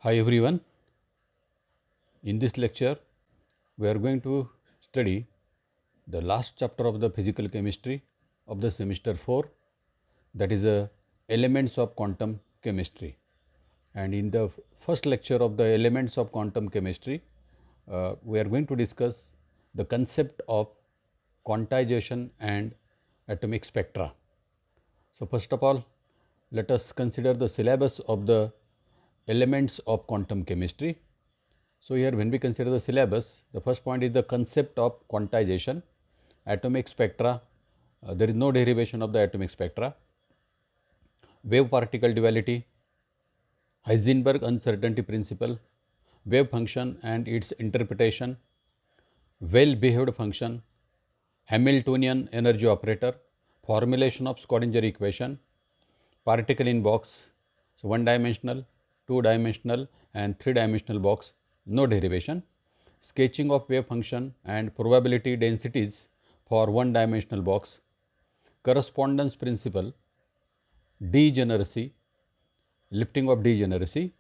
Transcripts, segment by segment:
Hi everyone. In this lecture, we are going to study the last chapter of the physical chemistry of the semester 4, that is elements of quantum chemistry. And in the first lecture of the elements of quantum chemistry, we are going to discuss the concept of quantization and atomic spectra. So, first of all, let us consider the syllabus of the elements of quantum chemistry. So, here when we consider the syllabus, the first point is the concept of quantization, atomic spectra, there is no derivation of the atomic spectra, wave particle duality, Heisenberg uncertainty principle, wave function and its interpretation, well behaved function, Hamiltonian energy operator, formulation of Schrodinger equation, particle in box, so one dimensional, two dimensional and three dimensional box, no derivation, sketching of wave function and probability densities for one dimensional box, correspondence principle, degeneracy, lifting of degeneracy,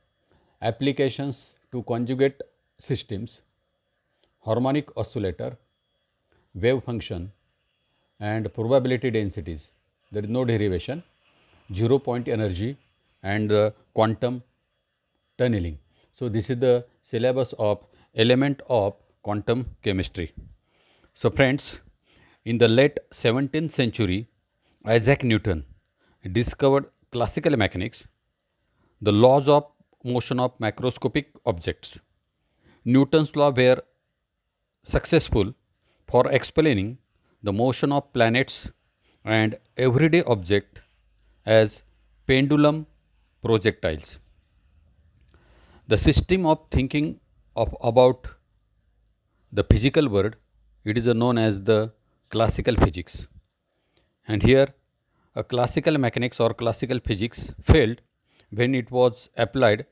applications to conjugate systems, harmonic oscillator, wave function and probability densities. There is no derivation, zero point energy and the quantum tunneling. So, this is the syllabus of element of quantum chemistry. So, friends, in the late 17th century, Isaac Newton discovered classical mechanics, the laws of motion of macroscopic objects. Newton's law were successful for explaining the motion of planets and everyday objects as pendulum projectiles. The system of thinking of about the physical world, it is known as the classical physics. And here a classical mechanics or classical physics failed when it was applied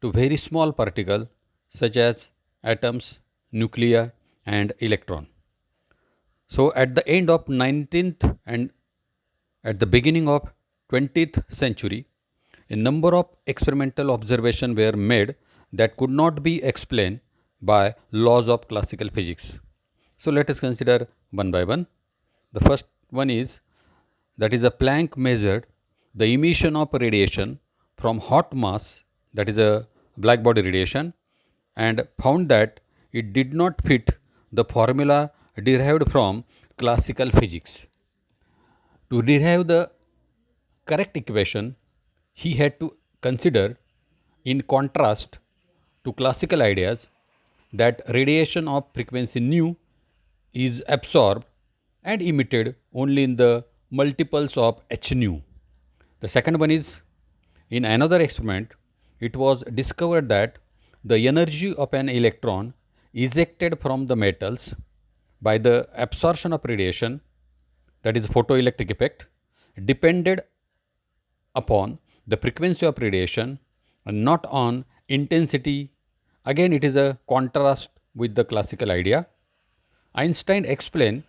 to very small particles such as atoms, nuclei and electron. So at the end of 19th and at the beginning of 20th century, a number of experimental observations were made that could not be explained by laws of classical physics. So let us consider one by one. The first one is, that is a Planck measured the emission of radiation from hot mass, that is a black body radiation, and found that it did not fit the formula derived from classical physics. To derive the correct equation, he had to consider, in contrast to classical ideas, that radiation of frequency nu is absorbed and emitted only in the multiples of h nu. The second one is, in another experiment, it was discovered that the energy of an electron ejected from the metals by the absorption of radiation, that is photoelectric effect, depended upon the frequency of radiation and not on intensity. Again, it is a contrast with the classical idea. Einstein explained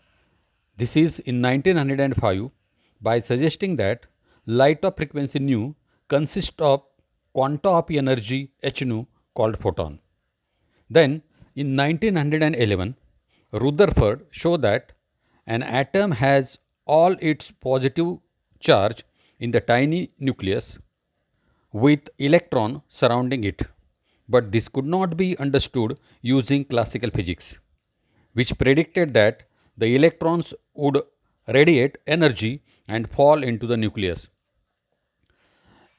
this is in 1905 by suggesting that light of frequency nu consists of quanta of energy h nu called photon. Then in 1911, Rutherford showed that an atom has all its positive charge in the tiny nucleus with electron surrounding it. But this could not be understood using classical physics, which predicted that the electrons would radiate energy and fall into the nucleus.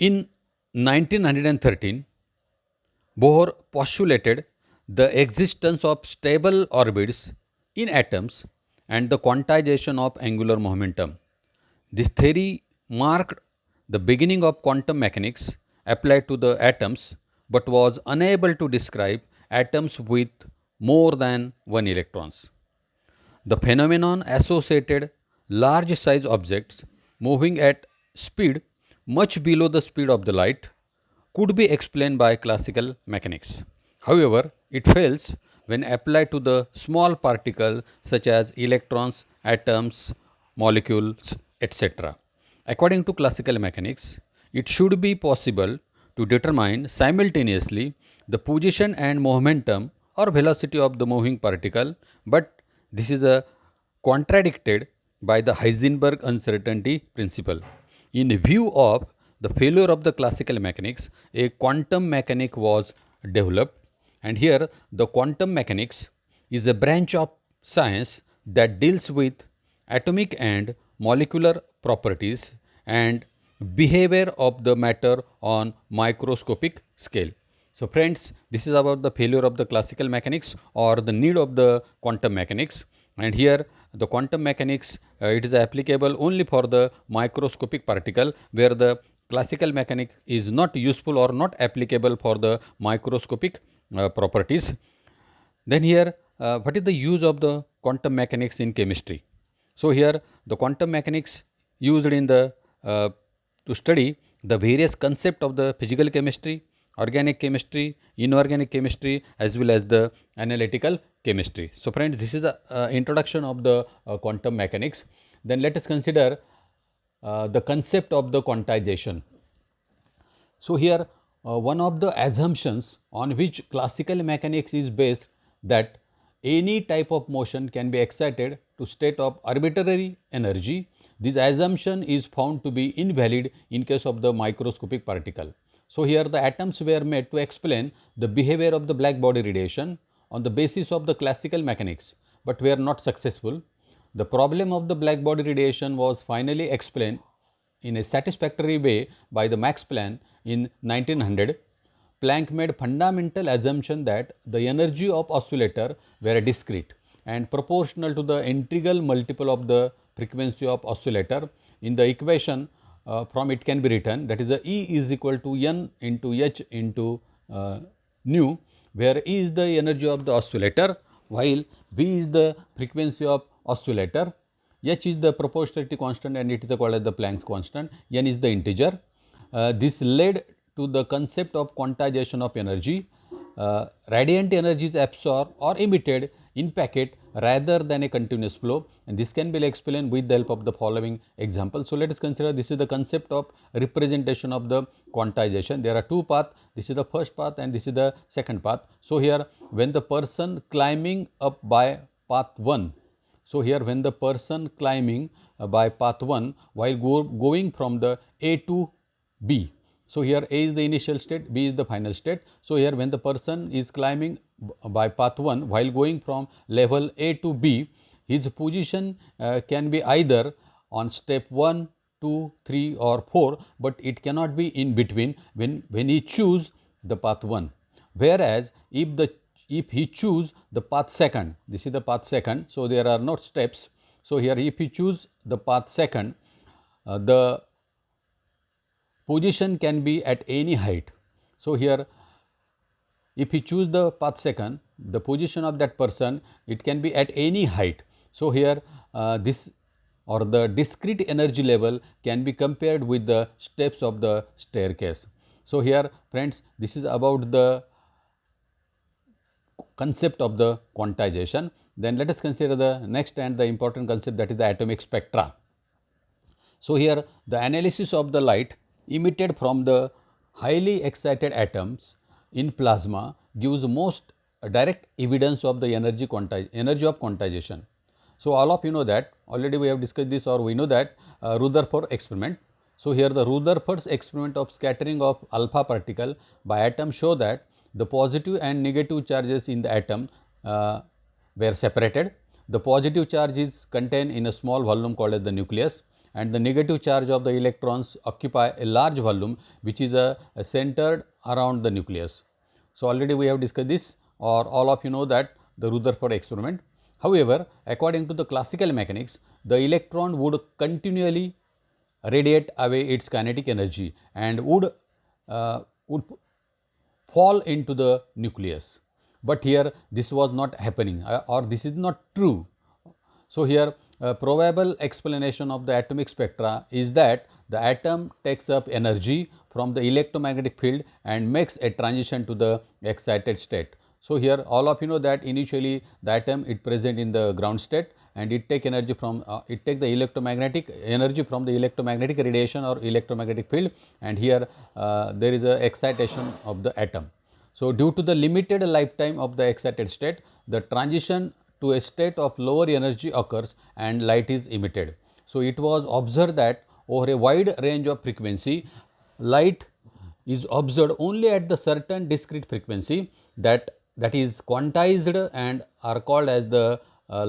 In 1913, Bohr postulated the existence of stable orbits in atoms and the quantization of angular momentum. This theory marked the beginning of quantum mechanics applied to the atoms, but was unable to describe atoms with more than one electrons. The phenomenon associated large size objects moving at speed much below the speed of the light could be explained by classical mechanics. However, it fails when applied to the small particles such as electrons, atoms, molecules, etc. According to classical mechanics, it should be possible to determine simultaneously the position and momentum or velocity of the moving particle, but this is contradicted by the Heisenberg uncertainty principle. In view of the failure of the classical mechanics, a quantum mechanic was developed, and here the quantum mechanics is a branch of science that deals with atomic and molecular properties and behavior of the matter on microscopic scale. So friends, this is about the failure of the classical mechanics or the need of the quantum mechanics, and here the quantum mechanics it is applicable only for the microscopic particle, where the classical mechanics is not useful or not applicable for the microscopic properties. Then here, what is the use of the quantum mechanics in chemistry? So here, the quantum mechanics used in the to study the various concept of the physical chemistry, organic chemistry, inorganic chemistry, as well as the analytical chemistry. So friends, this is the introduction of the quantum mechanics. Then let us consider the concept of the quantization. So here one of the assumptions on which classical mechanics is based, that any type of motion can be excited to state of arbitrary energy. This assumption is found to be invalid in case of the microscopic particle. So here the atoms were made to explain the behavior of the black body radiation on the basis of the classical mechanics, but were not successful. The problem of the black body radiation was finally explained in a satisfactory way by the Max Planck in 1900. Planck made fundamental assumption that the energy of oscillator were discrete and proportional to the integral multiple of the frequency of oscillator. In the equation from it can be written, that is the E is equal to n into h into nu, where E is the energy of the oscillator, while V is the frequency of oscillator, h is the proportionality constant and it is called as the Planck's constant, n is the integer. This led to the concept of quantization of energy. Radiant energy is absorbed or emitted in packet rather than a continuous flow, and this can be explained with the help of the following example. So let us consider this is the concept of representation of the quantization. There are two paths, this is the first path and this is the second path. So here when the person climbing up by path 1, so here when the person climbing by path 1 while going from the A to B. So here A is the initial state, B is the final state. So here when the person is climbing by path 1 while going from level A to B, his position can be either on step 1, 2, 3 or 4, but it cannot be in between when he choose the path 1. Whereas if he choose the path second, this is the path second, so there are no steps. So here if he choose the path second, the position can be at any height. So here if he choose the path second, the position of that person, it can be at any height. So here this or the discrete energy level can be compared with the steps of the staircase. So here friends, this is about the concept of the quantization. Then let us consider the next and the important concept, that is the atomic spectra. So here the analysis of the light emitted from the highly excited atoms in plasma gives most direct evidence of the energy of quantization. So all of you know that already we have discussed this, or we know that Rutherford experiment. So here the Rutherford's experiment of scattering of alpha particle by atom show that the positive and negative charges in the atom were separated. The positive charge is contained in a small volume called as the nucleus, and the negative charge of the electrons occupy a large volume which is centered around the nucleus. So already we have discussed this, or all of you know that the Rutherford experiment. However, according to the classical mechanics, the electron would continually radiate away its kinetic energy and would fall into the nucleus. But here this was not happening, or this is not true. So here a probable explanation of the atomic spectra is that the atom takes up energy from the electromagnetic field and makes a transition to the excited state. So here all of you know that initially the atom is present in the ground state, and it take energy from it take the electromagnetic energy from the electromagnetic radiation or electromagnetic field, and here there is a excitation of the atom. So, due to the limited lifetime of the excited state, the transition to a state of lower energy occurs and light is emitted. So, it was observed that over a wide range of frequency, light is observed only at the certain discrete frequency that is quantized and are called as the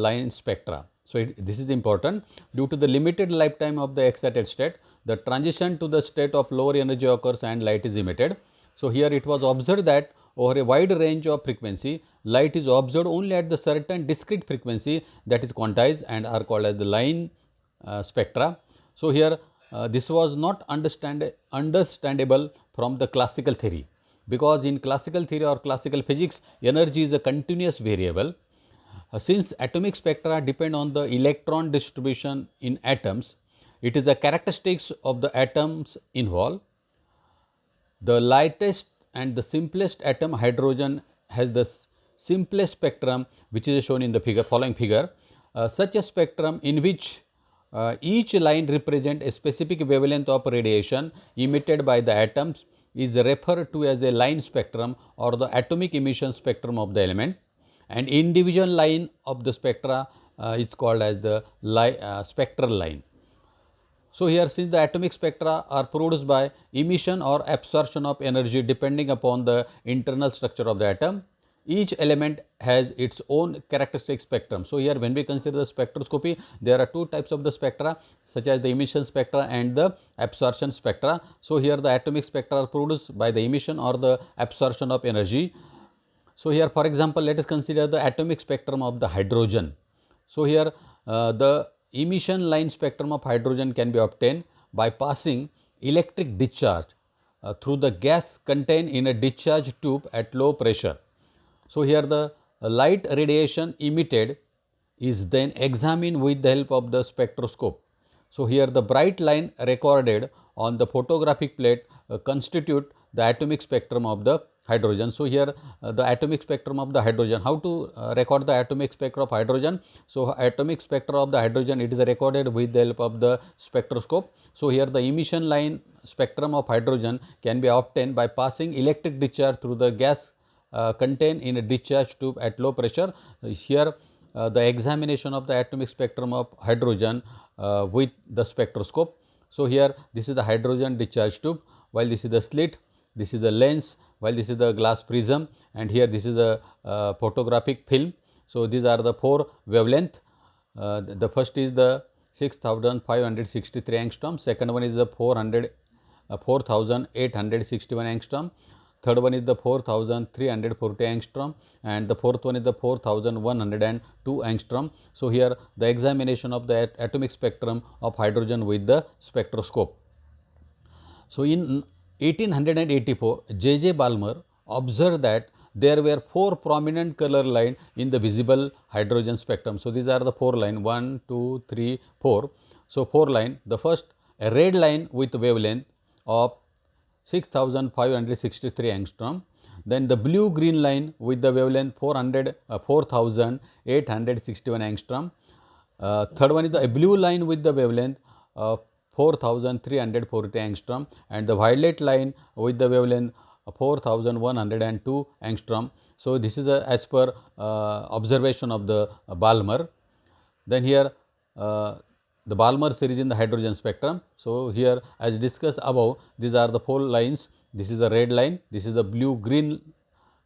line spectra. So, this is important. Due to the limited lifetime of the excited state, the transition to the state of lower energy occurs and light is emitted. So, here it was observed that over a wide range of frequency, light is observed only at the certain discrete frequency that is quantized and are called as the line spectra. So, here this was not understandable from the classical theory, because in classical theory or classical physics, energy is a continuous variable. Since atomic spectra depend on the electron distribution in atoms, it is a characteristics of the atoms involved. The lightest and the simplest atom, hydrogen, has the simplest spectrum, which is shown in the figure, following figure. Such a spectrum in which each line represents a specific wavelength of radiation emitted by the atoms is referred to as a line spectrum or the atomic emission spectrum of the element, and individual line of the spectra is called as the spectral line. So, here since the atomic spectra are produced by emission or absorption of energy depending upon the internal structure of the atom, each element has its own characteristic spectrum. So, here when we consider the spectroscopy, there are two types of the spectra, such as the emission spectra and the absorption spectra. So, here the atomic spectra are produced by the emission or the absorption of energy. So, here for example, let us consider the atomic spectrum of the hydrogen. So, here the emission line spectrum of hydrogen can be obtained by passing electric discharge through the gas contained in a discharge tube at low pressure. So, here the light radiation emitted is then examined with the help of the spectroscope. So, here the bright line recorded on the photographic plate constitute the atomic spectrum of the hydrogen. So, here the atomic spectrum of the hydrogen, how to record the atomic spectrum of hydrogen. So, atomic spectrum of the hydrogen, it is recorded with the help of the spectroscope. So, here the emission line spectrum of hydrogen can be obtained by passing electric discharge through the gas contained in a discharge tube at low pressure. Here the examination of the atomic spectrum of hydrogen with the spectroscope. So, here this is the hydrogen discharge tube, while this is the slit, this is the lens, while this is the glass prism, and here this is the photographic film. So, these are the four wavelength. The first is the 6563 angstrom, second one is the 4861 angstrom, third one is the 4340 angstrom, and the fourth one is the 4102 angstrom. So, here the examination of the atomic spectrum of hydrogen with the spectroscope. So, in 1884, J. Balmer observed that there were four prominent color lines in the visible hydrogen spectrum. So, these are the four lines 1, 2, 3, 4. So, four lines. The first, a red line with wavelength of 6563 angstrom, then the blue green line with the wavelength 4861 angstrom, third one is the blue line with the wavelength of 4340 angstrom, and the violet line with the wavelength 4102 angstrom. So, this is as per observation of the Balmer. Then here the Balmer series in the hydrogen spectrum. So, here as discussed above, these are the four lines. This is the red line, this is the blue green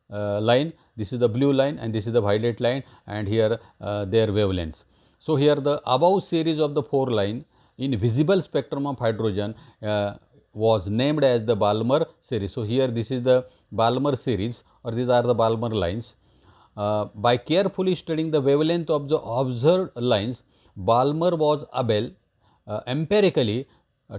line, this is the blue line, and this is the violet line, and here their wavelengths. So, here the above series of the four line in visible spectrum of hydrogen was named as the Balmer series. So, here this is the Balmer series, or these are the Balmer lines. By carefully studying the wavelength of the observed lines, Balmer was able empirically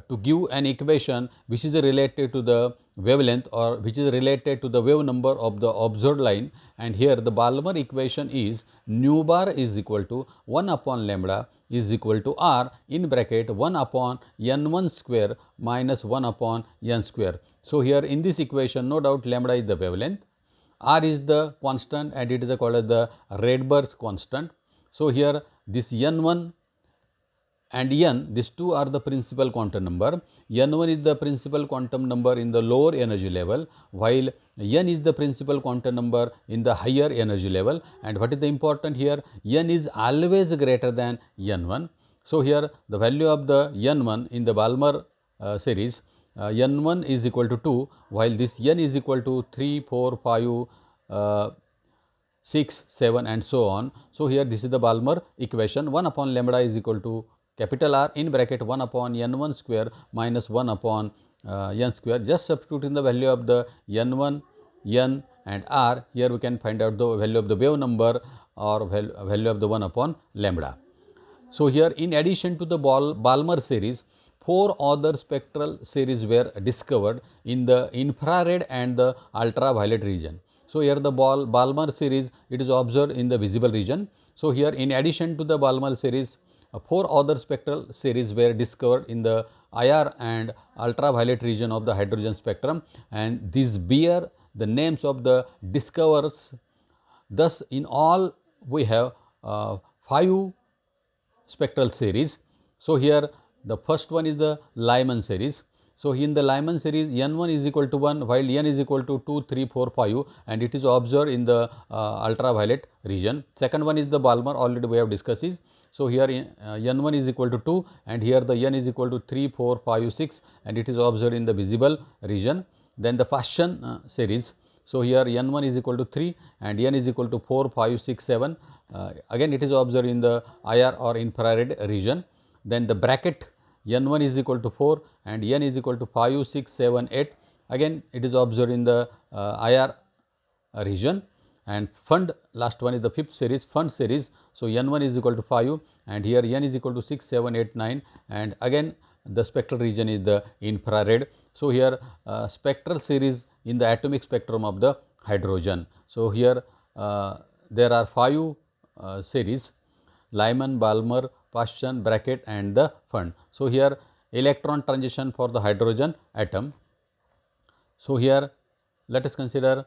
to give an equation which is related to the wavelength or which is related to the wave number of the observed line, and here the Balmer equation is nu bar is equal to 1 upon lambda is equal to r in bracket 1 upon n1 square minus 1 upon n square. So, here in this equation, no doubt lambda is the wavelength, r is the constant, and it is called as the Rydberg constant. So, here this n1 and n, these two are the principal quantum number. N1 is the principal quantum number in the lower energy level, while n is the principal quantum number in the higher energy level. And what is the important here? N is always greater than n1. So, here the value of the n1 in the Balmer series, n1 is equal to 2, while this n is equal to 3, 4, 5, 6, 7 and so on. So, here this is the Balmer equation. 1 upon lambda is equal to capital R in bracket 1 upon n1 square minus 1 upon n square. Just substituting the value of the n1, n and R. Here we can find out the value of the wave number or value of the 1 upon lambda. So, here in addition to the Balmer series, 4 other spectral series were discovered in the infrared and the ultraviolet region. So, here the Balmer series, it is observed in the visible region. So, here in addition to the Balmer series, 4 other spectral series were discovered in the IR and ultraviolet region of the hydrogen spectrum, and these bear the names of the discoverers. Thus, in all we have 5 spectral series. So, here the first one is the Lyman series. So, in the Lyman series n1 is equal to 1, while n is equal to 2, 3, 4, 5, and it is observed in the ultraviolet region. Second one is the Balmer, already we have discussed is. So, here n1 is equal to 2 and here the n is equal to 3, 4, 5, 6 and it is observed in the visible region. Then the Paschen series. So, here n1 is equal to 3 and n is equal to 4, 5, 6, 7. Again it is observed in the IR or infrared region. Then the bracket n1 is equal to 4 and n is equal to 5, 6, 7, 8. Again it is observed in the IR region. And Fund, last one is the fifth series, Fund series. So, n1 is equal to 5 and here n is equal to 6, 7, 8, 9 and again the spectral region is the infrared. So, here spectral series in the atomic spectrum of the hydrogen. So, here there are 5 series: Lyman, Balmer, Paschen, bracket and the Fund. So, here electron transition for the hydrogen atom. So, here let us consider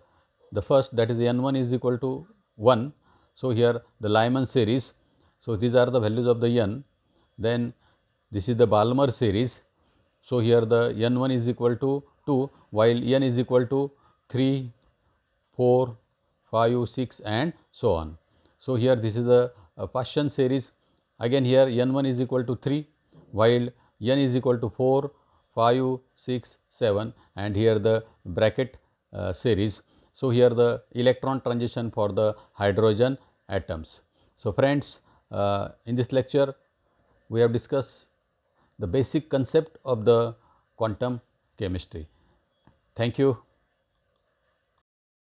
the first, that is n1 is equal to 1. So, here the Lyman series. So, these are the values of the n. Then this is the Balmer series. So, here the n1 is equal to 2, while n is equal to 3, 4, 5, 6 and so on. So, here this is the Paschen series. Again here n1 is equal to 3, while n is equal to 4, 5, 6, 7 and here the bracket series. So, here the electron transition for the hydrogen atoms. So, friends, in this lecture we have discussed the basic concept of the quantum chemistry. Thank you.